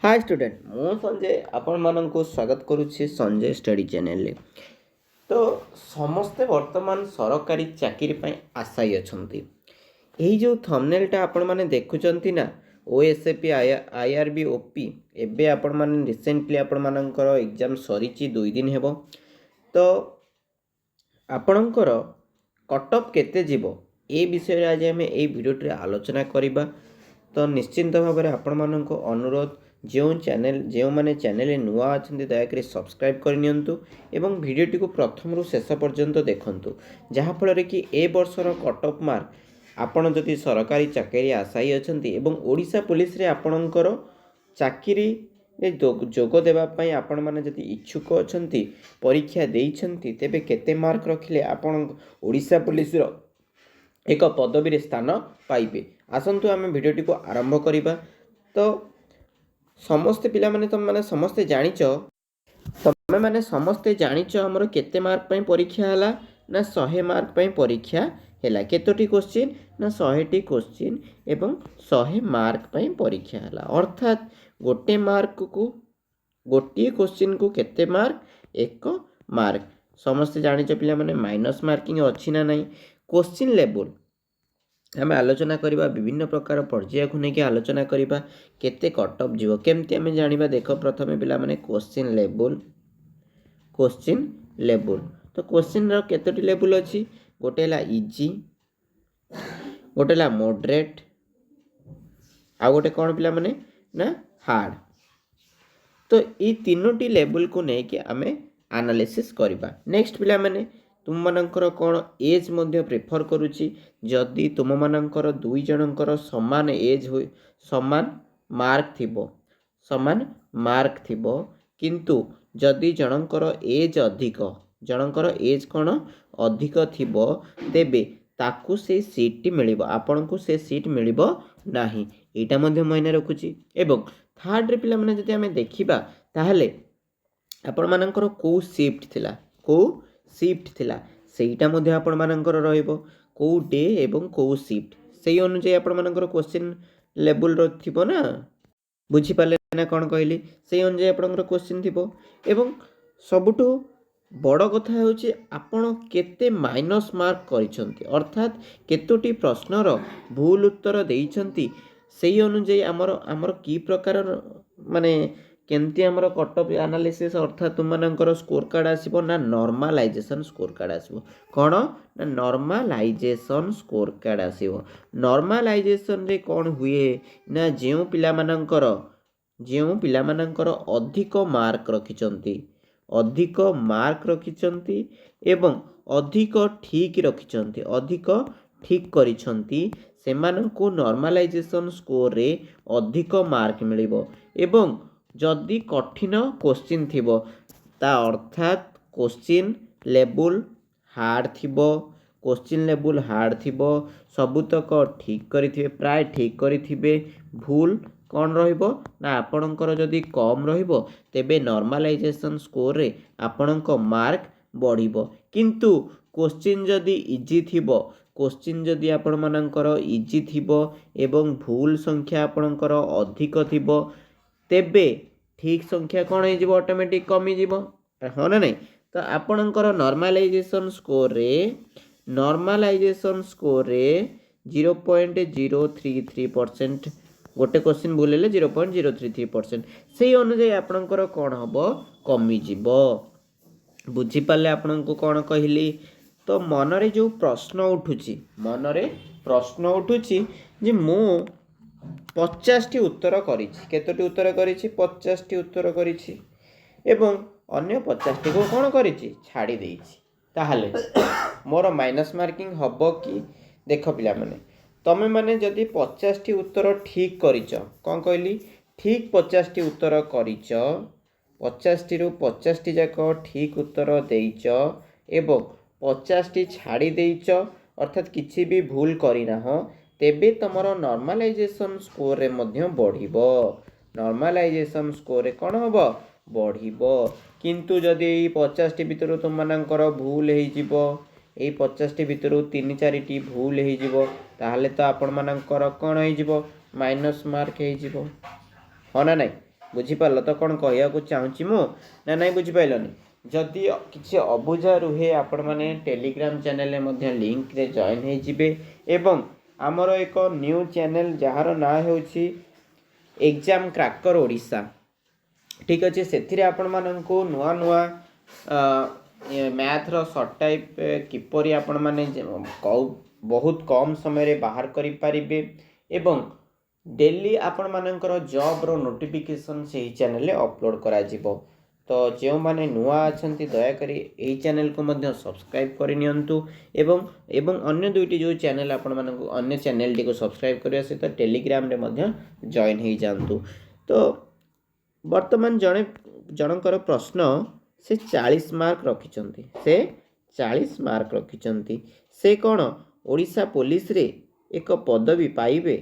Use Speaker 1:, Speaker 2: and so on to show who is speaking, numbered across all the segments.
Speaker 1: Hi student मु संजय आपण मानक स्वागत करुच्ची संजय स्टडी चैनल रे। तो समस्ते वर्तमान सरकारी चाकरी ପାଇଁ आशायी अछंती। एही जो थंबनेलटा आपण माने देखुचंती ना ओएसएपी आईआरबी ओपी एबे आपण माने रिसेंटली आपण मानकर एग्जाम सरीची 2 दिन हेबो। तो आपणकर कट ऑफ केते जीवो ए विषय आज आम ए भिडियोटे आलोचना करिबा। तो निश्चिंत भाव में आपण मानक अनुरोध जो मैंने चैनल नुआ अच्छा दयाकोरी सब्सक्राइब करनियंतु एवं भिडियोटी को प्रथम रु शेष पर्यंत देखंतु जहाँफल कि ए वर्षर कट ऑफ मार्क आपण जदि सरकारी चाकरी आशायी अछंती एवं ओडिशा पुलिस रे आपणकर चाकरी जोग देवाई आपण मैंने जदि इच्छुक अछंती परीक्षा देइछंती तेबे केते मार्क रखिले आपण ओडिशा पुलिस रो एक पदवी रे स्थान पाइबे। आसंतु आम भिडियोटी को आरंभ करिबा। तो समस्ते पिला माने तुम माने समस्ते जानिच तमे माने समस्ते जानिच हमर केते मार्क पई परीक्षा हला ना 100 मार्क पई परीक्षा हला। केतोटी क्वेश्चन ना 100 टी क्वेश्चन एवं 100 मार्क पई परीक्षा हला। अर्थात गोटे मार्क को गोटे क्वेश्चन को केते मार्क 1 मार्क। समस्ते जानिच पिला माने माइनस मार्किंग अछि ना नहीं। क्वेश्चन लेवल आम आलोचना करवा विभिन्न प्रकार पर्याय को लेकिन आलोचना करवा केते कट ऑफ जीव केमती आम जानिबा। देख प्रथमे पिला माने क्वेश्चन लेवल तो क्वेश्चन रो केतोटी लेवल अछि। गोटे हला इजी गोटे हला मॉडरेट आ गोटे कोन पिला माने ना हार्ड। तो ये तीनोटी लेवल को लेकिन आम एनालिसिस करवा। नेक्स्ट पिला माने तुम मानकर कौन एज मध्य प्रेफर करुच्ची जदि तुम मानकर दुई जनकर समान एज हो समान मार्क थिबो किंतु जदि जनकर एज अधिक जनकर एज कौन अधिक थिबो तेबे ताकू से सीट मिलिबो आपन को से सीट मिलिबो नाही। एटा मध्य मायने रखुची। एवं थर्ड रे पिला माने जदि हमें देखिबा ताहले आपण मानकर को शिफ्ट थिला सेटा मध्य आपण मानकर रहइबो को डे एवं को शिफ्ट सेही अनुसार आपण मानकर क्वेश्चन लेवल रो थिबो ना। बुझी पाले ना कोन कहली सेही अनुसार आपणकर क्वेश्चन थिबो। एवं सबुठो बड़ कथा होची आपण केते माइनस मार्क करिसंती अर्थात केतोटी प्रश्नर भूल उत्तर देइछंती सेही अनुसार हमर की प्रकार माने केमती आमर कट ऑफ एनालिसिस अर्थात तुम मानकर स्कोर कार्ड आसीबो ना नॉर्मलाइजेशन स्कोर कार्ड आसीबो। कोन ना नॉर्मलाइजेशन स्कोर कार्ड आसीबो। नॉर्मलाइजेशन रे कोन हुए ना जेउ पिला मानकर अधिक मार्क रखिचंती एवं अधिक ठीक करिसंती सेमानंकु नॉर्मलाइजेशन स्कोर रे अधिक मार्क मिलिबो। एवं जदि कठिन क्वेश्चन थिबो ता अर्थात क्वेश्चन लेवल हार्ड थिबो सबुतक ठीक करिथिबे प्राय ठीक करिथिबे भूल कौन रहिबो ना आपणकर जदि कम रहिबो तेबे नॉर्मलाइजेशन स्कोर रे आपणक मार्क बढ़िबो। किंतु क्वेश्चन जदि आपण मानकर इजी थिबो एवं भूल संख्या आपणकर अधिक थिबो तेबे ठीक संख्या कौन हो ऑटोमेटिक कमी जीवो हाँ ना नहीं। तो आपणकर नॉर्मलाइजेशन स्कोर रे 0.033% गोटे क्वेश्चन भूल 0.033% से अनुसार आपणकर कौन हम कमी जीवो। बुझी पाले आपण को कौन कहली। तो मनरे जो प्रश्न उठुची जे मु 50 टी उत्तर करिछि केतोटी उत्तर करिछि 50 टी उत्तर करिछि एवं अन्य 50 टी को कौन करिछि छाड़ी देइछि ताहले मोर माइनस मार्किंग हबो कि। देख पिला माने तमे माने जदि 50 टी उत्तर ठीक करिछ कोन कहली ठीक 50 टी उत्तर करिछ 50 टी रु 50 टी जाक ठीक उत्तर देइछ एवं 50 टी छाड़ी देइछ अर्थात किछि भी भूल करिना हो तेबे तमर नॉर्मलाइजेशन स्कोर रे मध्य बढ़िबो। नॉर्मलाइजेशन स्कोर रे कोन हबो बढ़िबो। किंतु जदि 50 टी भितर तुम मानकर भूल हे जिवो 50 टी भितर 3-4 टी भूल हे जिवो ताहले तो आपण मानकर कोन हे जिवो माइनस मार्क हे जिवो हाँ ना नहीं। बुझिपार तो कौन कहवाक चाहूँगी मु ना नहीं बुझिपारनी जदि किसी अबुझा रुहे आपण मैंने टेलीग्राम चैनल में लिंक रे जॉइन हो जिवे एवं आमर एक न्यू चैनल जार ना हो एग्जाम क्रैकर ओडिशा ठीक अच्छे से आपण मानू नुआ नुआ मैथ्र सर्ट टाइप किपरि आपण मैंने बहुत कम समय बाहर करें एवं डेली आपण मानकर जॉब रो नोटिफिकेशन से ही चैनल अपलोड करा जिवो तो जो माने नुआ अच्छा दयाकोरी यही चैनल को मध्य सब्सक्राइब करनियंतु एवं अन्य दुईटी जो चैनल आपण मानक अन्य चैनल टी को सब्सक्राइब करने सहित टेलीग्राम रे मध्य जॉइन हो जातु तो वर्तमान जनकर प्रश्न से 40 मार्क रखिंट से 40 मार्क रखिंट से कौन ओडिशा पुलिस रे एक पदवी पाइबे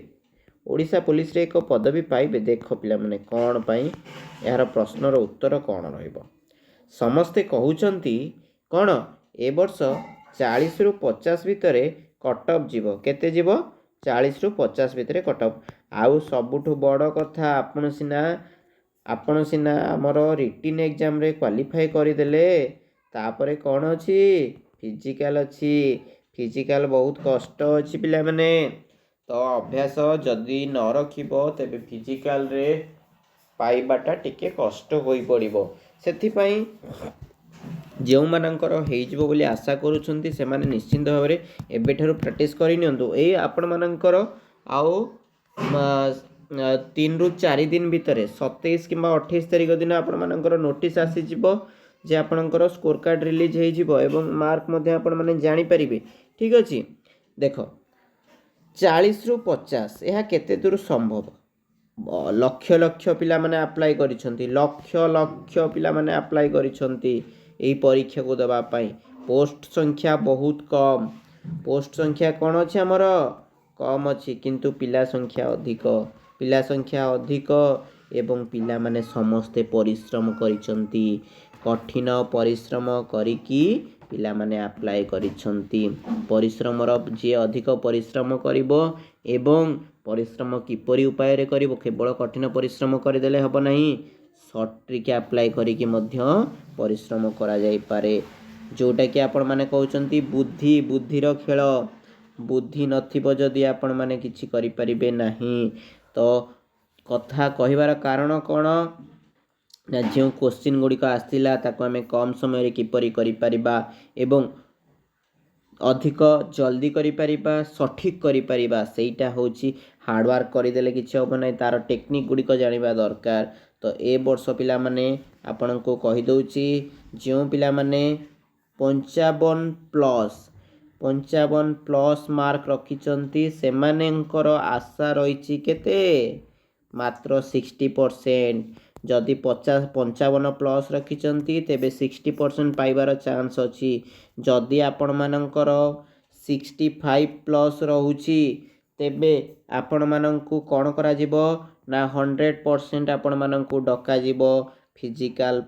Speaker 1: ओडिशा पुलिस रे एक पदवी पाइबे देख पिला माने कौन पाई यार प्रश्नर उत्तर कौन रहिबो समस्ते कहउचंती कौन ए वर्ष 40 रु 50 भितर कटअप जीवो केते जीवो 40 रु 50 भितर कटअप आउ सबुठु बड़ कथा आपण सिना आमर रिटिन एग्जाम रे क्वालिफाई करदेले तापरे कौन अच्छी फिजिकल अच्छी फिजिकल बहुत कष्ट अच्छी पिला माने तो अभ्यास जदि न रखिबो तेबे फिजिकल रे पाइबाटा टिके कष्ट होई पड़िबो सेथिपाई जो मानकर हेइजिबो बोली आशा करूछंती से माने निश्चिंत भाव में एबेठारु प्रैक्टिस करि नियंतु ए आपण मानकर आउ 3 रु 4 दिन भितर 27 कि 28 तारिख दिन आपण मानकर नोटिस आसी जिवो जे आपणकर स्कोर कार्ड रिलीज हो जिवो एवं मार्क मध्य आपण माने जानि परिबे ठीक अछि देखो 40 रु 50 यह केते दूर संभव लक्ष लक्ष पिला माने अप्लाई करिसंती लक्ष लक्ष पिला माने अप्लाई करिसंती एई परीक्षा को दबा पाई पोस्ट संख्या बहुत कम पोस्ट संख्या कौन अच्छे आमर कम अच्छी किंतु पिला संख्या अधिक एवं पिला माने समस्ते परिश्रम करिसंती कठिन परिश्रम करिकी पिला माने अप्लाई करिसंती परिश्रम जे अधिक परिश्रम करिवो एवं परिश्रम किपरि उपाय रे करिवो केवल कठिन परिश्रम करदेले हब नहीं सर्ट ट्रिक अप्लाई करिकी मध्य परिश्रम करा जाई पारे जोटा कि आपण माने कहउचंती बुद्धिर खेल बुद्धि नथिबो जदि आपण माने किछि करि परिबे नहीं तो कथा कहिबार कारण कौन ना जो क्वेश्चन गुड़िक आसला ताको आमे कम समय किपरि करि परिबा एवं अधिक जल्दी करि परिबा सठिक करि परिबा सेटा होची हार्डवर्क करदेले किछि होब नै तार टेक्निक गुड़िक जानिबा दरकार तो ए वर्ष पिला माने आपन को कहि दउची जो पिला माने 55 प्लस मार्क रखिचंती से मानेंकर आशा रहिछि केते मात्र 60% जदि 55 प्लस रखिचंती तेबे 60% पाइबार चांस अछि जदि आपण मानकर 65 प्लस रहुछि तेबे आपण माननकु कोन करा जिवो ना 100% आपण माननकु डका जिवो फिजिकल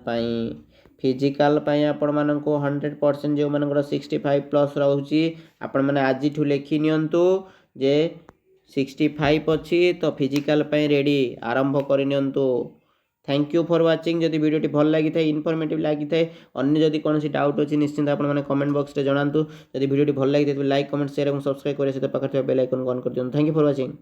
Speaker 1: पाई आपण माननकु 100% जो मानकर 65 प्लस रहुछि आपण माने आजि ठु लेखि नियंतु जे 65 अछि तो फिजिकल पाई रेडी आरंभ करि नियंतु थैंक यू फॉर वाचिंग जदि वीडियो भल लगी था इनफॉर्मेटिव लगी था अन्य जदि कौन डाउट अच्छी निश्चिंत आप कमेंट बॉक्स में जनातु जदि वीडियो भल लगी था लाइक कमेंट शेयर और सब्सक्राइब करें पाखे बेल आइकन ऑन कर दिखाँ थैंक यू फॉर वाचिंग।